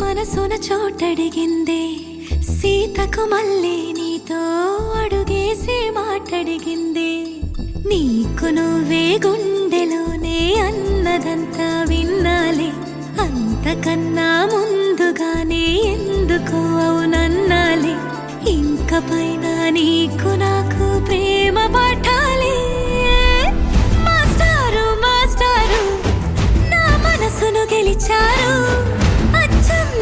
మనసున చోటడిగిందే సీతకు మళ్ళీ నీతో అడుగేసి మాటడిగిందే. నీకు నువ్వే గుండెలోనే అన్నదంతా విన్నాలే, అంతకన్నా ముందుగానే ఎందుకు అవునన్నాలే. ఇంక పైన నీకు నాకు ప్రేమ పాఠాలే. మాస్టారు మాస్టారు నా మనసును గెలిచారు,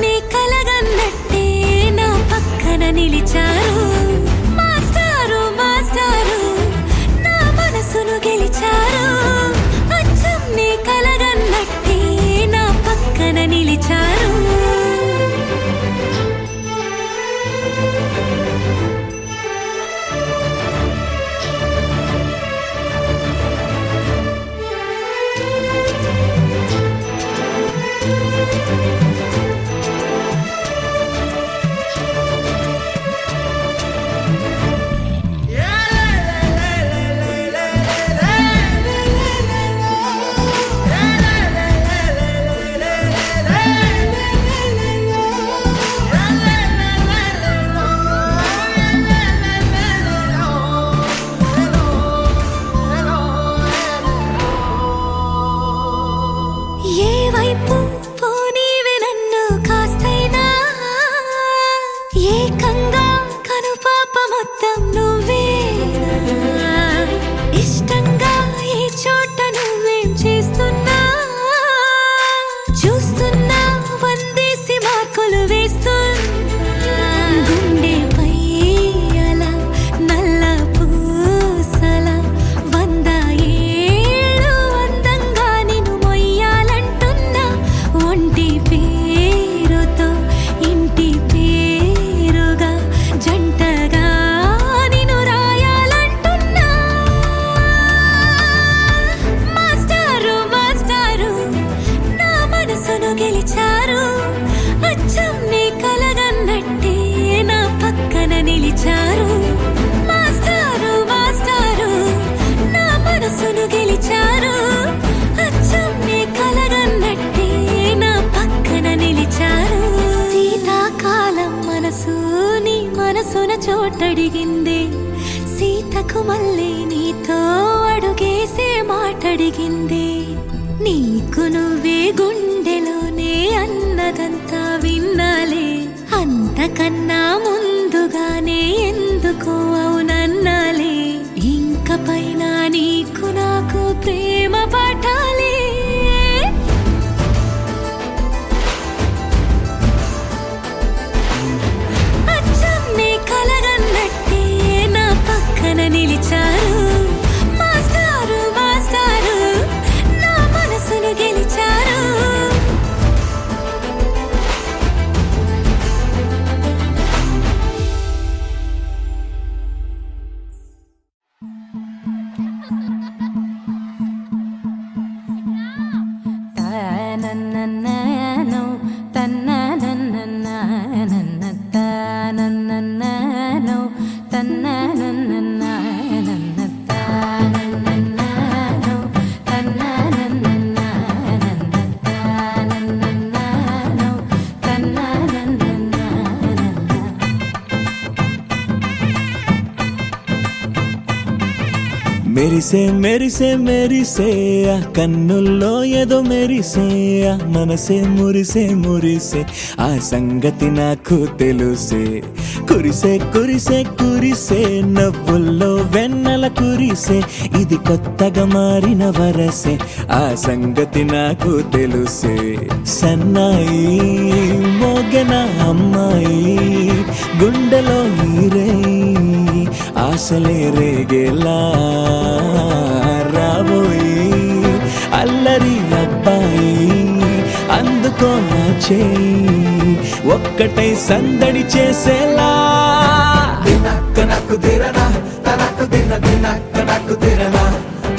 నీ కలగన్నట్టే నా పక్కన నిలిచారు. మాస్టారు మాస్టారు నా మనసును గెలిచారు, అచ్చం నీ కలగన్నట్టే నా పక్కన నిలిచారు. చోటడిగిందే సీతకు మళ్ళీ నీతో అడుగేసే మాటడిగిందే. నీకు నువ్వే గుండెలోనే అన్నదంతా విన్నాలే, అంతకన్నా ముందుగానే ఎందుకు అవునన్నాలే. ఇంక పైన నీకు నాకు ప్రేమ పాఠాలే. నిలిచారు మాస్టారు మాస్టారు నా మనసును గెలిచారు. మెరిసే మెరిసే మెరిసే ఆ కన్నుల్లో ఏదో మెరిసే, ఆ మనసే మురిసే మురిసే ఆ సంగతి నాకు తెలుసే. కురిసే కురిసే కురిసే నవ్వుల్లో వెన్నెల కురిసే, ఇది కొత్తగా మారిన వరసే ఆ సంగతి నాకు తెలుసే. సన్నాయి మోగన అమ్మాయి గుండెలో ఈరే ఆశలే రేగేలా రాబోయి అల్లరి అబ్బాయి అందుకో నా చేయి ఒక్కటై సందడి చేసేలా దినక్క నాకు దిరనా తనకు దిన దినక్క నాకు దిరనా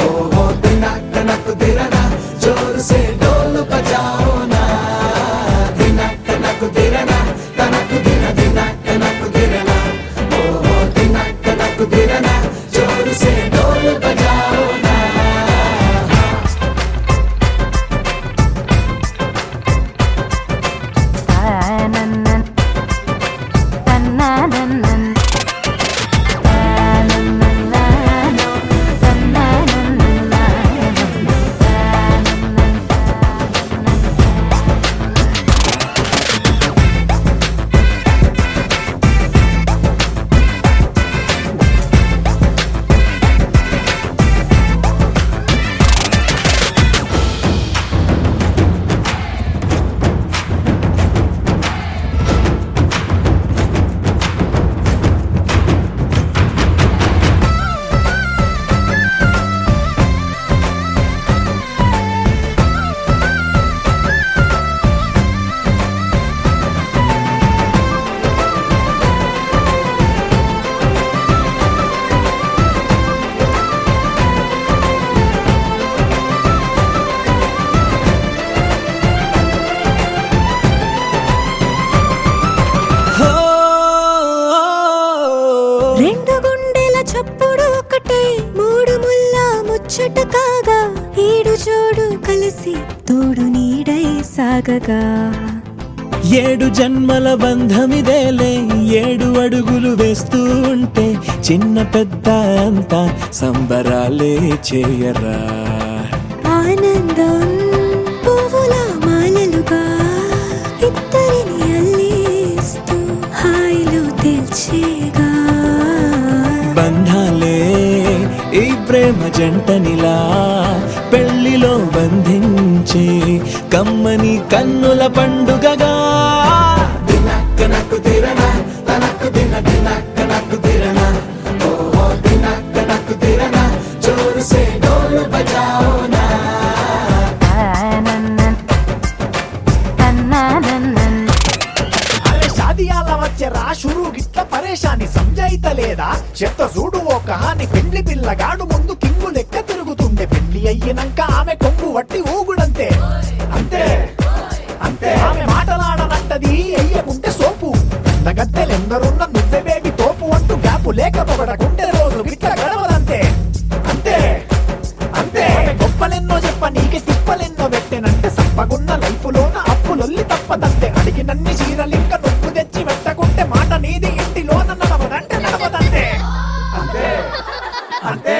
ఓహో దినక్క నాకు దిరనా జోరు సే డోలు బజాओ నా దినక్క నాకు దిరనా తనకు దిన దినక్క నాకు దిరనా ఓహో దినక్క నాకు దిరనా జోరు సే డోలు బజాओ నా రెండు గుండెల చప్పుడు ఒకటై మూడు ముల్ల ముచ్చట కాగా ఈడు జోడు కలిసి తోడు నీడై సాగగా ఏడు జన్మల బంధమిదేలే ఏడు అడుగులు వేస్తూ ఉంటే చిన్న పెద్ద అంతా సంబరాలే చేయరా ఆనందం పువ్వుల మాలలుగా ఇద్దరిని అల్లేస్తూ హాయిలో తెల్చేగా బంధాలే ఈ ప్రేమ జంటనిలా పెళ్లిలో బంధించి కమ్మని కన్నుల పండుగగా దినక్క నాకు దిరనా తనకు దిన దినక్క నాకు దిరనా ఓహో దినక్క నాకు దిరనా జోరు సే డోలు బజాओ నా అరే షాదియాల వచ్చెరా షురూ గిట్ల పరేషాని సంజాయితలేదా చెత్త చూడు ఓ కహాని పెళ్లి పిల్లగాడు ముందు కింగు లెక్క తిరుగుతుండే పెళ్లి అయ్యినంక ఆమె కొంగు వట్టి ఊగుడంతే అంతే అంతే ఆమె మాటలాడనంటది అయ్యకుంటే సోపు గద్దెలెందరున్న నువ్వే బేబీ తోపు అంటూ గ్యాపు లేకపోవడకుంటే రోజు గిట్ల గడవదంతే అంతే అంతే ఆమె గొప్పలెన్నో చెప్ప నీకే తిప్పలెన్నో పెట్టెనంటే సప్పగున్న లైఫ్ లోన అప్పులొల్లి తప్పదంతే అడిగినన్ని చీరలింక నొప్పు తెచ్చి పెట్టకుంటే మాట నీది ఇంటిలోన నడవదంటే నడవదంతే అంతే అంతే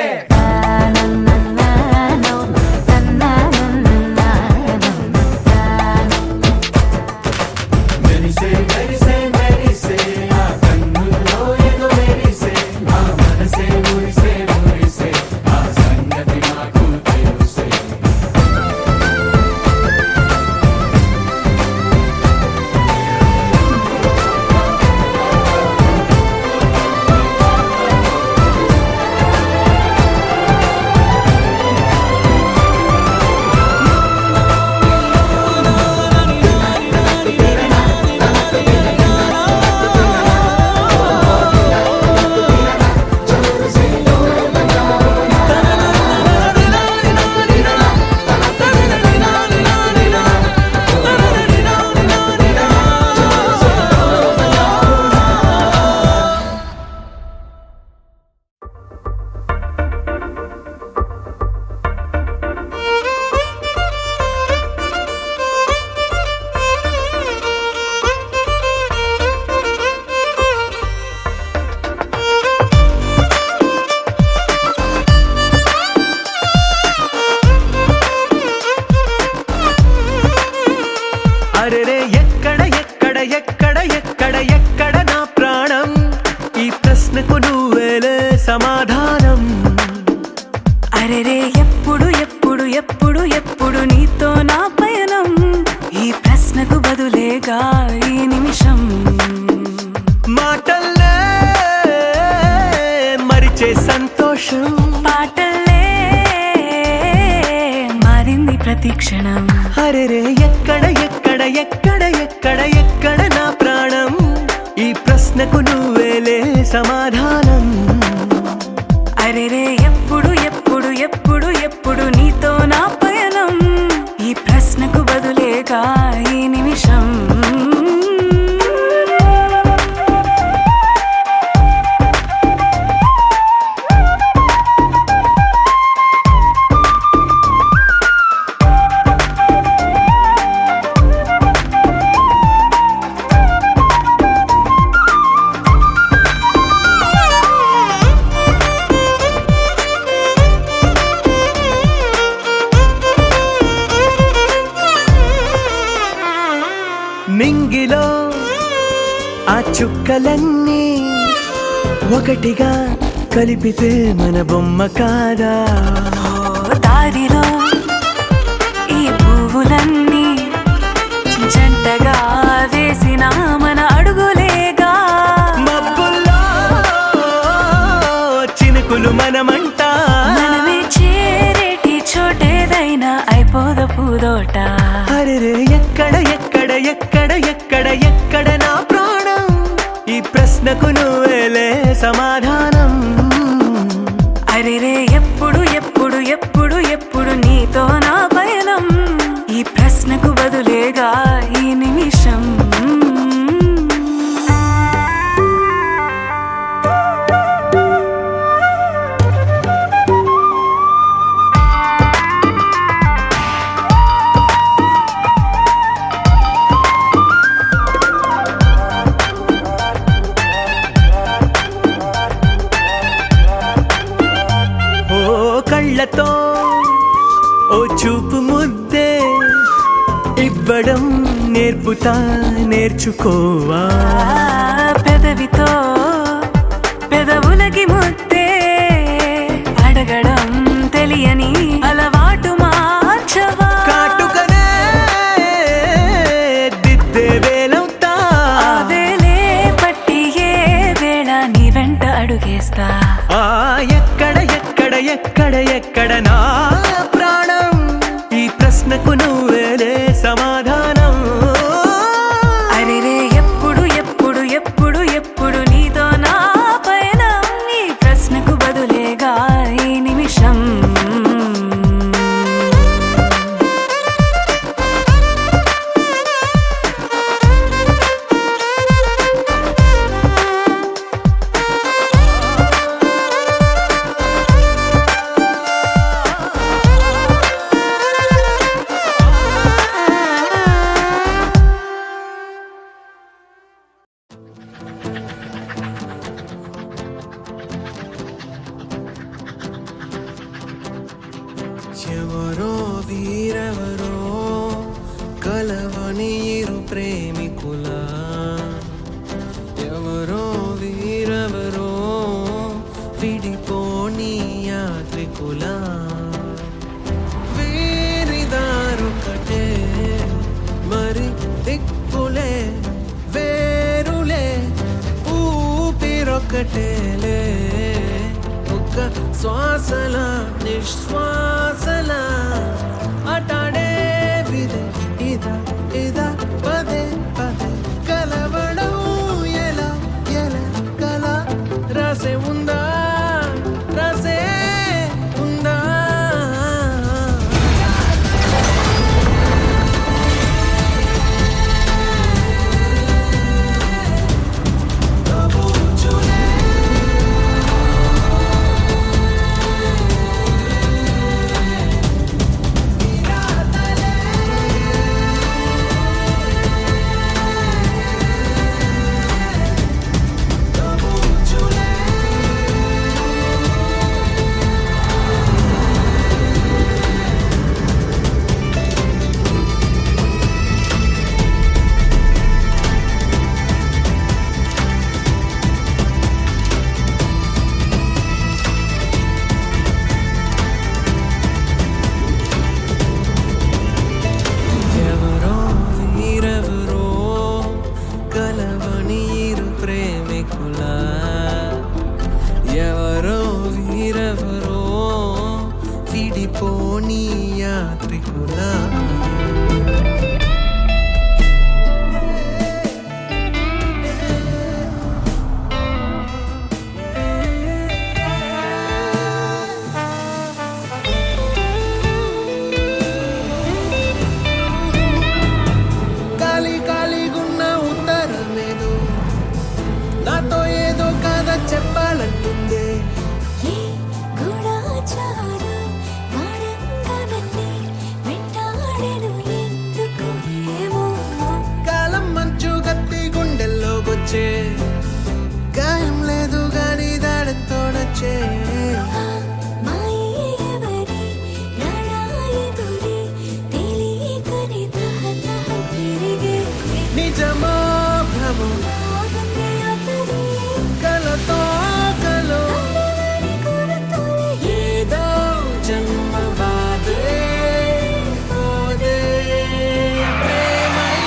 సమాధానం. అరెరే ఎప్పుడు ఎప్పుడు ఎప్పుడు ఎప్పుడు నీతో నా పయనం, ఈ ప్రశ్నకు బదులేగా ఈ నిమిషం. మాటల్లే మరిచే సంతోషం, పాటల్లే మారింది ప్రతి ప్రతి క్షణం. అరెరే ఎక్కడ ఎక్కడ ఎక్కడ ఎక్కడ ఎక్కడ నా ప్రాణం, ఈ ప్రశ్నకు నువ్వేలే సమాధానం. అరెరే ఎప్పుడు ఎప్పుడు ఎప్పుడు ఎప్పుడు నీతో నా పయనం, ఈ ప్రశ్నకు బదులేగా ఈ నిమిషం. మింగిలో ఆ చుక్కలన్నీ ఒకటిగా కలిపితే మన బొమ్మ కాదా. దారిలో ఈ పువ్వులన్నీ జంటగా వేసిన మన అడుగులేగా. మబ్బుల్లో చినుకులు మనమంట, మనమే చేరేటి చోటేదైనా అయిపోద పూదోట. అరెరే ఎక్కడ ఎక్కడ ఎక్కడ ఎక్కడ ఎక్కడ నా ప్రాణం, ఈ ప్రశ్నకు నువ్వేలే సమాధానం. అరెరే ఎప్పుడు ఎప్పుడు ఎప్పుడు ఎప్పుడు నీతో నా పయనం, ఈ ప్రశ్నకు బదులేగా ఈ నిమిషం. కళ్ళతో ఓ చూపు ముద్దే ఇవ్వడం నేర్పుతా, నేర్చుకోవా. పెదవితో పెదవులకి ముద్దే అడగడం తెలియని అలవాటు మార్చవా. కాటుకనే దిద్దే వేలవుతా, ఆ వేలే పట్టి ఏ వేళ నీ వెంట అడుగేస్తా. ఎక్కడ ఎక్కడ ఎక్కడ ఎక్కడ నా ప్రాణం, ఈ ప్రశ్నకు నువ్వేలే సమాధానం. అరెరే ఎప్పుడు ఎప్పుడు ఎప్పుడు ఎప్పుడు నీతో నా పయనం, ఈ ప్రశ్నకు బదులేగా ఈ నిమిషం. ఎవరో వీరెవరో కలవని ఇరు ప్రేమికుల, ఎవరో వీరెవరో విడిపోని యాత్రికుల, వీరిదారొకటే మరి దిక్కులే వేరులే, ఊపిరొకటేలే ఒక్క శ్వాసల నిశ్వాసల అటాడే విదే ఇదా ఇదా పదే పదే కలవడం ఎలా ఎలా కల రాసే ఉందా రాసే ఉందా. Mirada కలతో కలో ఏదో జన్మ బాధే పోదే ప్రేమై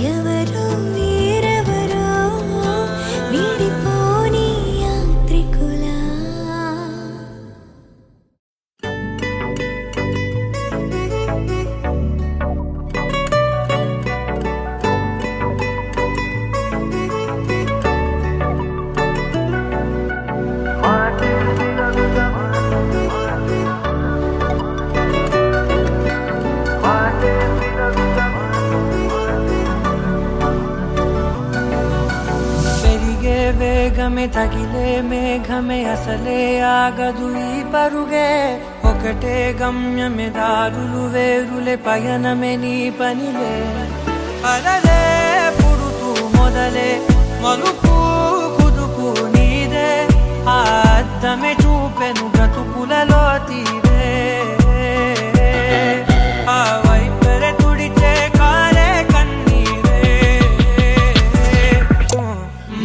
ఎవరో వీరెవరో వీడిపోని యాత్రికులా పెరిగే వేగమే తగిలే మేఘమే అసలే ఆగదు ఈ పరుగే ఒకటే గమ్యమే దారులు వేరులే పయనమే నీ పనిలే అలలే పుడుతూ మొదలే మలుపు కుదుపు నీదే ఆ అద్దమే చూపెను బ్రతుకులలో తీరే ఆ వైపరే తుడిచే కాలే కన్నీరే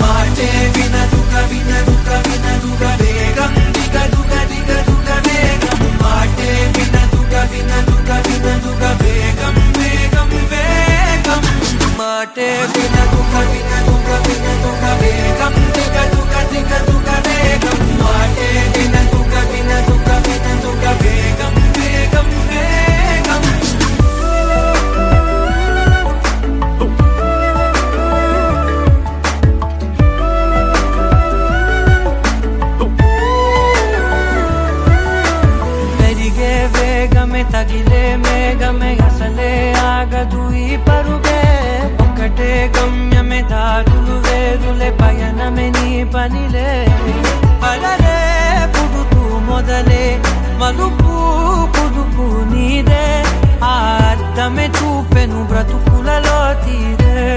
మాటే వినదుక వినదుక వినదుక వేగం దిగదుక దిగదుక వేగం మాటే వినదుక వినదుక వినదుక వేగం వేగం వేగం మాటే వినదుక వినదుక వినదుక వేగం దిగదుక దిగదుక వేగం మాటే వినదుక వినదుక వినదుక వేగం వేగం వేగం పెరిగే వేగమే తగిలే మేఘమే అసలే ఆగదు ఈ పరుగే ఒకటే గమ్యమే దారులు వేరులే పయనమే నీ పనిలే అలలే పుడుతూ మొదలే మలుపు కుదుపు నీదే ఆ అద్దమే చూపెను బ్రతుకులలో తీరే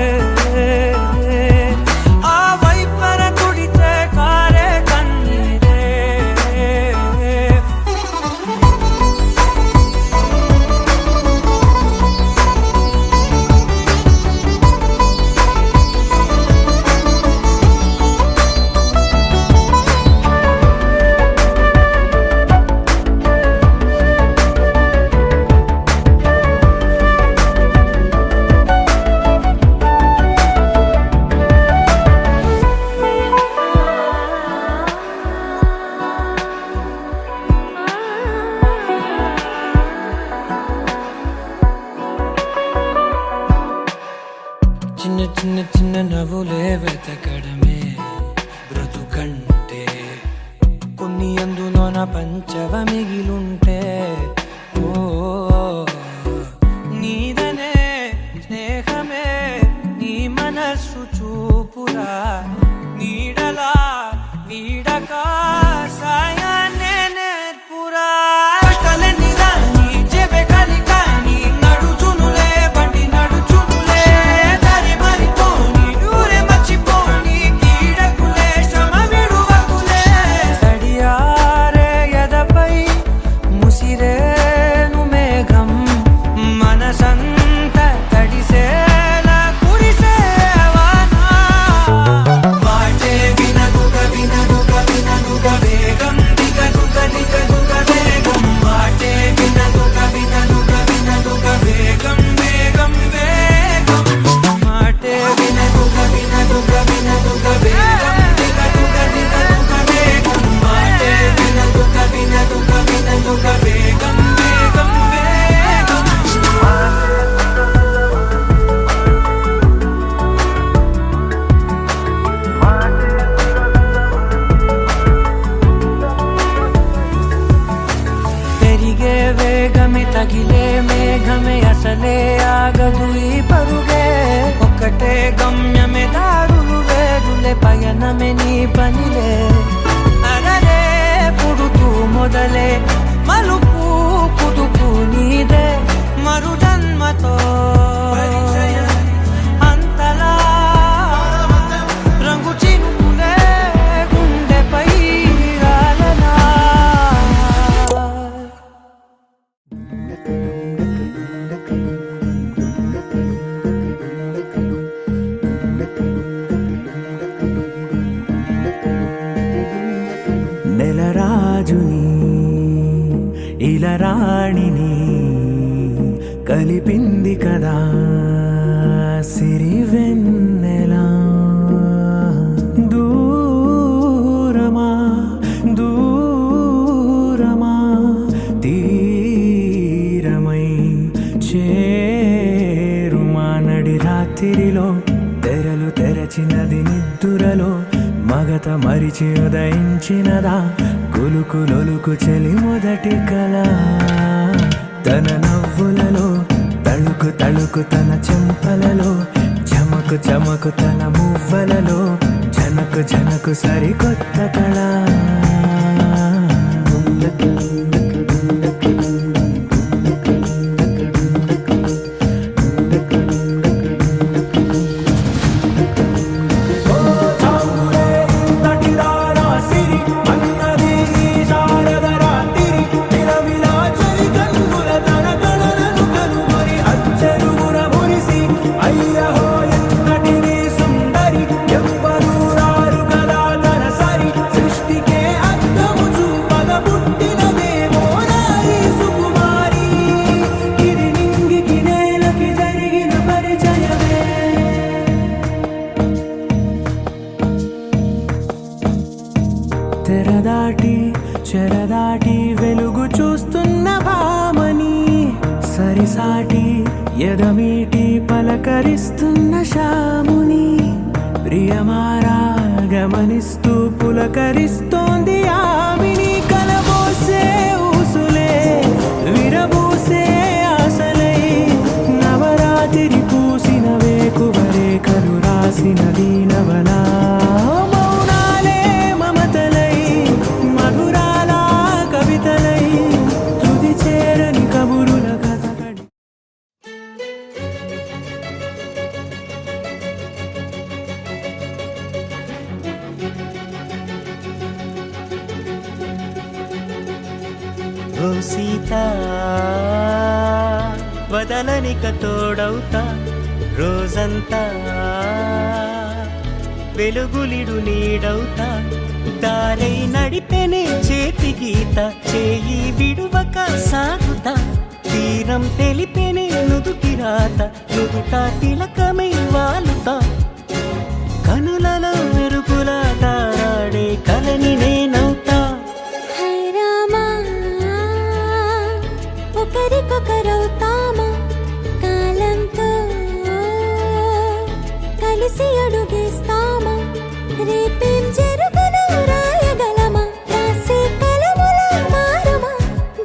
ఆ వైపర తుడితే కారే కన్నీరే చిన్న చిన్న చిన్న నవ్వులే వెతకడమే బ్రతుకంటే కొన్ని అందులోన పంచవ మిగిలుంటే ఓ నీదనే స్నేహమే నీ మనస్సు చూపురా నీడలా వీడక సాయాన్నే నేర్పురా కలని రాని చెబె కలి కాని నడుచునులే బండి నడుచునులే దారి మరిపోని ఊరే మర్చిపోని కీడకులే శ్రమ విడువకులే తడియారే ఎదపై ముసిరే ఆగదు ఈ పరుగే ఒక్కటే గమ్యమే దారులు వేరులే పయనమే నీ పనిలే అరరే పుడుతూ మొదలే మలుపు కుదుపు నీదే మరు జన్మతో అంతలా రంగు చినుకులే గుండెపై రాలనా నెలరాజుని ఇలరాణిని కలిపింది కదా సిరివెన్నెలా దూరమా దూరమా తీరమై చేరుమా నడి రాత్రిలో తెరలు తెరచినది నిద్దురలో మగత మరిచి ఉదయించినదా కులుకులొలుకు చెలి మొదటి కళ తన నవ్వులలో తళుకు తళుకు తన చెంపలలో చమకు చమకు తన మువ్వలలో జనకు జనకు సరికొత్త కళ తెరదాటి చెరదాటి వెలుగు చూస్తున్న భామని సరిసాటి ఎదమీటి పలకరిస్తున్న శాముని ప్రియమారా గమనిస్తూ పులకరిస్తోంది ఆవిని కలబోసే ఊసులే విరబూసే ఆశలై నవరాత్రి పూసిన వేకువరే కలు రాసిన దీనవలా ఓ సీత వదలనిక తోడవుతా రోజంతా వెలుగులిడు నీడవుతా దారై నడిపెనే చేతి గీత చేయి విడువక సాగుతా తీరం తెలిపెనే నుదుటి రాత నుదుట తిలకమై వాలుతా కనులలో మెరుపులా తారాడే కలని నేనవుతా ఒకరికొకరవుతామా కాలంతో కలిసి అడుగేస్తామా రేపేం జరుగును రాయగలమా రాసే కలముల మారమా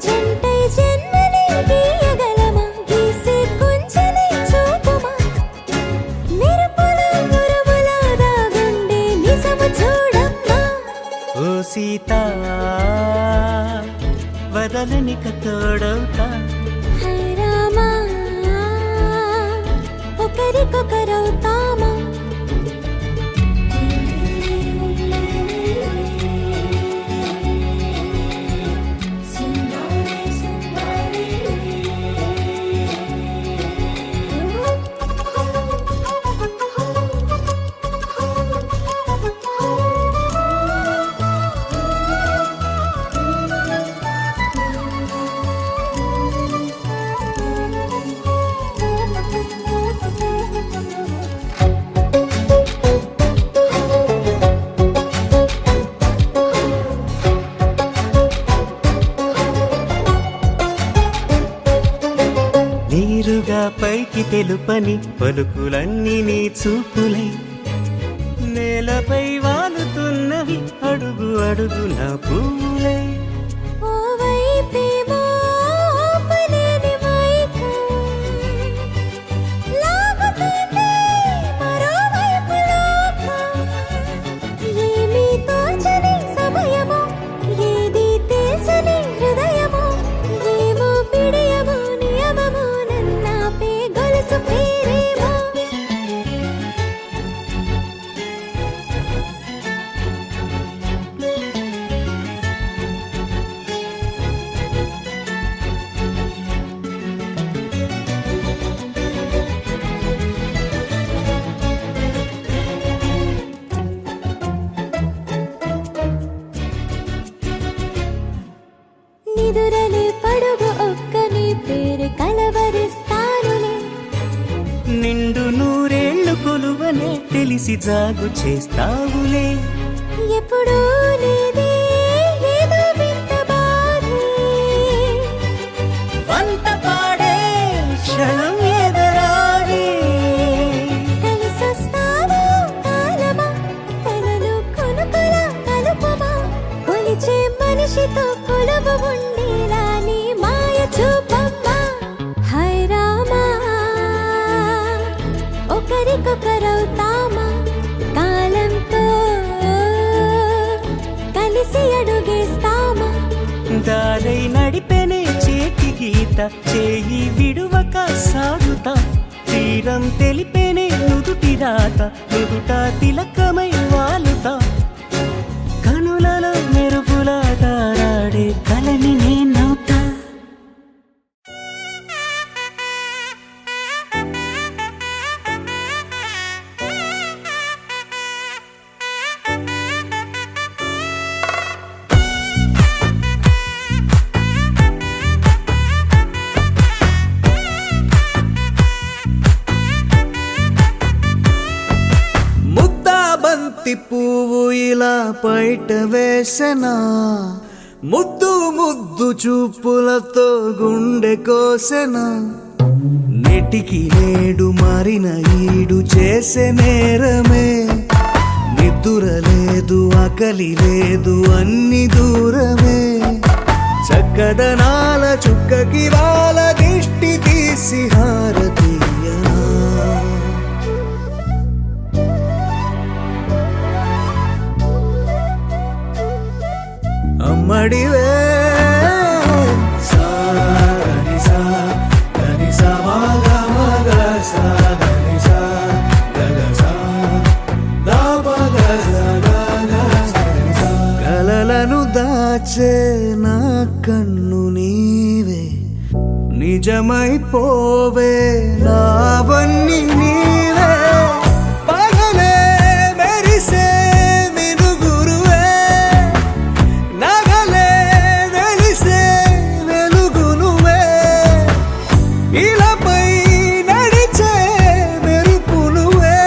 జంటై జన్మని గీయగలమా గీసే కుంచని చూపుమా మెరుపుల మురుముల దాగుండే నిజము చూడమ్మా ఓ సీత వదలనిక తోడవుతా హై రామా ఒకరికొకరవుతామా నీరుగా పైకి తెలుపని పలుకులన్నీ నీ చూపులై నేలపై వాలుతున్నవి అడుగు అడుగు నా పువ్వులై ఓవైపేమో ఆపలేని మైకం ఎదురలే పడుగు ఒక్క నీ పేరు కలవరిస్తానులే. నిండు నూరేళ్లు కొలువనే తెలిసి జాగు చేస్తావులే. ఎప్పుడూ నీదే ఏదో వింత బాధే. వంత పాడే క్షణం ఎదరాడే. కలిసొస్తావా కాలమా కలలు కొనుకల కలుపమా. కొలిచే మనిషితో కొలువు ఉండేలా నీ మాయ చూపమ్మా. హై రామా ఒకరికొకరవుతామా. కాలంతో కలిసి అడుగేస్తామా. దారై నడిపెనే చేతి గీత చేయి విడువక సాగుతా. తీరం తెలిపెనే నుదుటి రాత నుదుట తిలకమై వాలుతా. కనులలో మెరుపులా తారాడే కలని నేనవుతా. ముద్దా బంతి పువ్వు ఇలా బయట వేసెనా. ముద్దు ముద్దు చూపులతో గుండె కోసెనా. నెటికి నేడు మారిన ఈడు చేసే నేరమే. నిద్దుర లేదు ఆకలి లేదు అన్ని దూరమే. చక్కదనాల చుక్కకి వాళ్ళ దిష్టి తీసి హారతీయనా. అమ్మడివే సాని సా దని సా మగ మగ సా దని సా గగ సా దా మగ సా గగ సని సా. కలలను దాచే నా కన్ను నీవే. నిజమైపోవే నావన్నీ నీవే. పగలే మెరిసే మినుగురువే. నగలే వెలిసే వెలుగు నువ్వే. ఇలాపై నడిచే మెరుపు నువ్వే.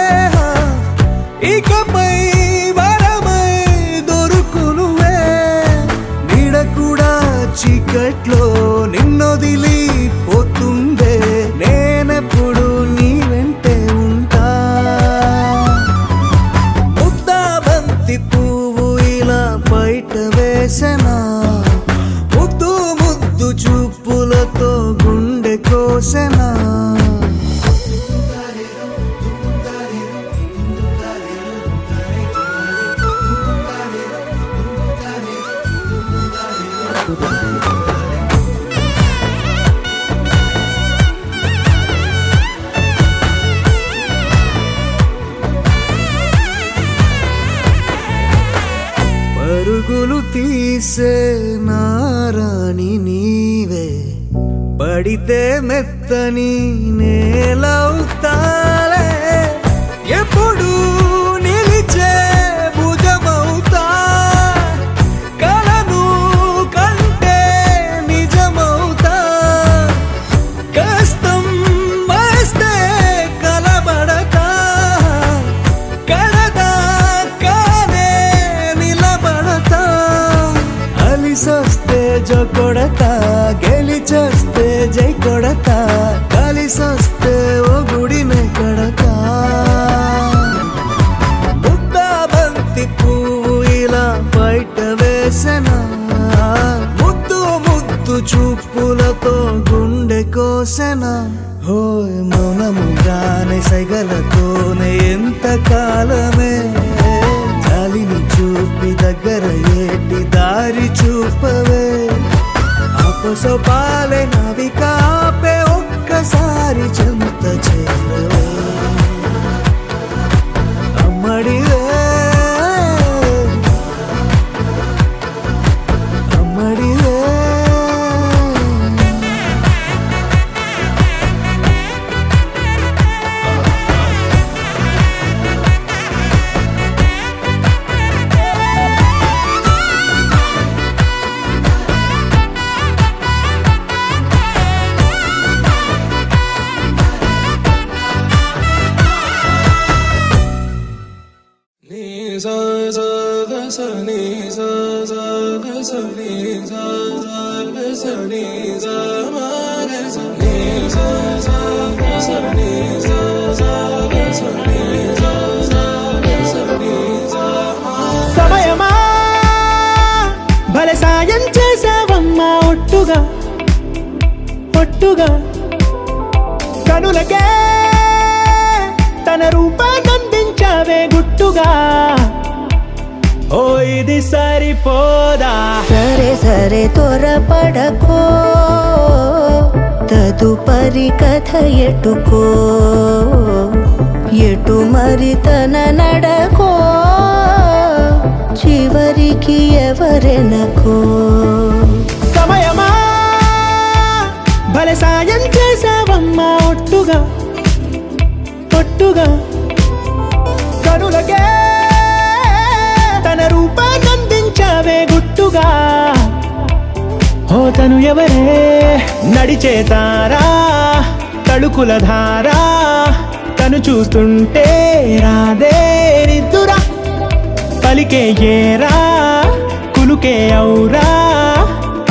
ఇకపై వరమై దొరుకు నువ్వే. నీడ కూడా చీకట్లో నిన్నొదిలి పోతుందే. నేనెప్పుడు నీ వెంటే ఉంటా. ముద్దా బంతి పువ్వు ఇలా బయట వేసెనా. ముద్దు ముద్దు చూపులతో గుండె కోసెనా. పరుగులు తీసే నారాణి నీవే. పడితే మెత్తని నేలవుతాలే. ఎప్పుడు నిలిచే భుజమవుతా. కలను కంటే నిజమవుతా. కష్టం వస్తే కలబడతా. కడదాకానే నిలబడతా. అలిసొస్తే జో కొడతా. గెలిచొస్తే జై కొడతా. కలిసొస్తే ఓ గుడినే కడతా. ముద్దా బంతి పువ్వు ఇలా బయట వేసెనా. ముద్దు ముద్దు చూపులతో గుండె కోసెనా. హోయ్ మౌనముగానే సైగలతోనే ఎంత కాలమే. జాలిని చూపి దగ్గర ఏటి దారి చూపవే. అపసొపాలే నావిక ఆపే ఒక్కసారి చెంత చేరవే. అమ్మడివే అమ్మడివే. సమయమా భలే సాయం చేసావమ్మా ఒట్టుగా ఒట్టుగా కనులకే తన రూపాన్నందించావే గుట్టుగా ఓ ఇది సరిపోదా సరే సరే త్వరపడకో తదుపరి కథ ఎటుకో ఎటు మరి తన నడకో చివరికి ఎవరెనకో సమయమా భలే సాయం చేసావమ్మా ఒట్టుగా ఒట్టుగా కనులకే తన రూపాన్నందించావే గుట్టుగా ఓ తను ఎవరే నడిచే తారా తళుకుల ధారా తను చూస్తుంటే రాదే నిద్దురా పలికే ఏరా కులుకే ఔరా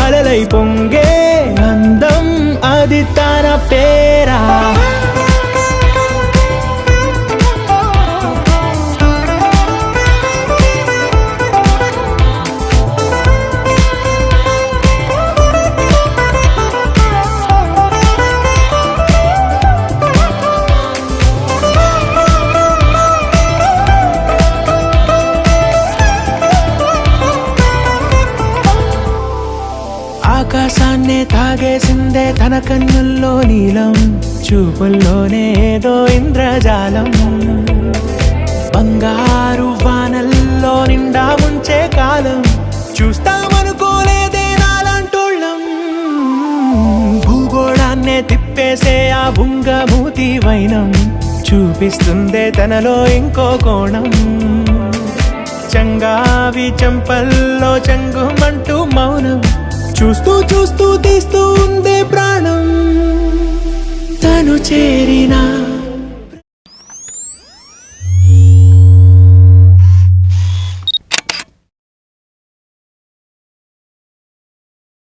అలలై పొంగే అందం అది తన పేరా ఆకాశాన్నే తాగేసిందే తన కన్నుల్లో నీలం చూపుల్లోనే ఏదో ఇంద్రజాలం బంగారు వానల్లో నిండా ముంచే కాలం చూస్తామనుకోలేదే నాలాంటోళ్ళం భూగోళాన్నే తిప్పేసే ఆ బుంగమూతి వైనం చూపిస్తుందే తనలో ఇంకో కోణం చంగావి చంపల్లో చంగుమంటూ మౌనం చూస్తూ చూస్తూ తీస్తూ ఉందే ప్రాణం తను చేరినా